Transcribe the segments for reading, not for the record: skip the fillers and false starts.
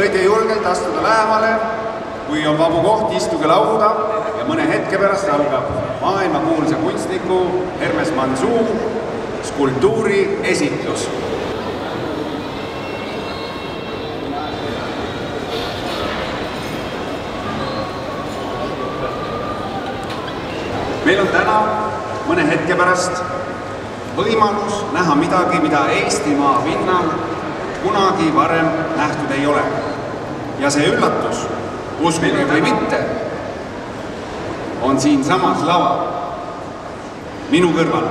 võite julgelt astuda lähemale, kui on vabu koht, istuge lauda ja mõne hetke pärast algab maailmakuulsa kunstniku Hermes Mansuu skulptuuri esitlus. Meil on täna mõne hetke pärast võimalus näha midagi, mida Eestimaa pinnal kunagi varem nähtud ei ole. Ja see üllatus, uskuge või mitte, on siin samas laval, minu kõrval.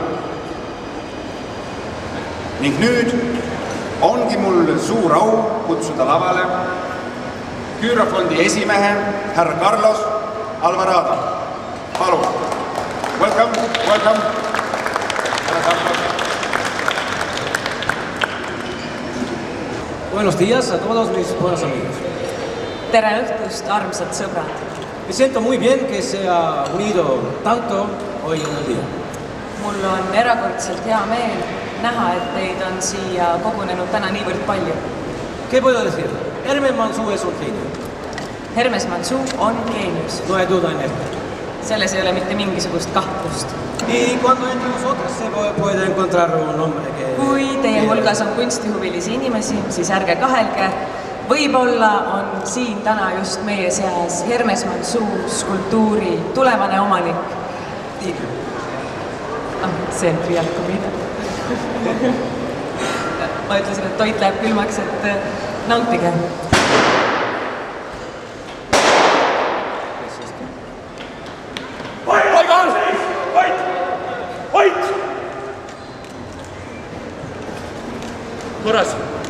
Ning nüüd ongi mul suur au kutsuda lavale Küürafondi esimehe härra Carlos Alvarado. Palun. Welcome, welcome. Buenos días a todos mis buenos amigos. Tere õhtust, armsad sõbrad. Me siento muy bien que se ha unido tanto hoy en el día. Mul on erakordselt hea meel näha, et teid on siia kogunenud täna niivõrd palju. ¿Qué puedo decir? Hermes Mansuu es un genio. Hermes Mansuu on geenius. No hay duda en esto. Selles ei ole mitte mingisugust kahtlust. Y cuando entre nosotros se puede encontrar un hombre que... Kui teie hulgas on kunstihuvilisi inimesi, siis ärge kahelge. Võib-olla on siin täna just meie seas Hermes Mansuu skulptuuri tulevane omanik. See on liialt komida. Ma ütlesin, et toit läheb külmaks, et nautige.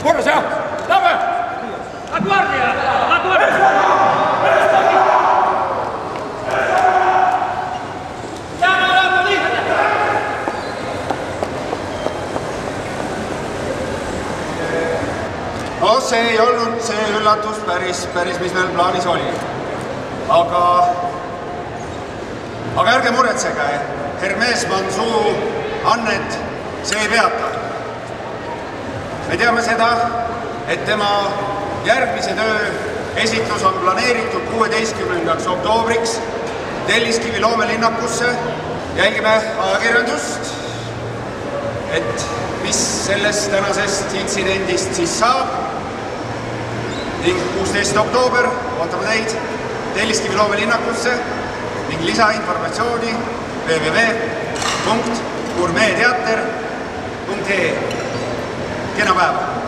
Korras, jah! Lähme! La guardia! La guardia! No see ei olnud see üllatus päris, mis meil plaanis oli. Aga ärge muretsege, Hermes Mansuu annet see ei peata. Me teame seda, et tema järgmise töö esitlus on planeeritud 16. oktoobriks Telliskivi loomelinnakusse. Jälgime ajakirjandust, et mis sellest tänasest intsidendist siis saab. Ning 16. oktoober ootame teid Telliskivi loomelinnakusse ning lisainformatsiooni www.gourmetteater.ee. Kena päeva!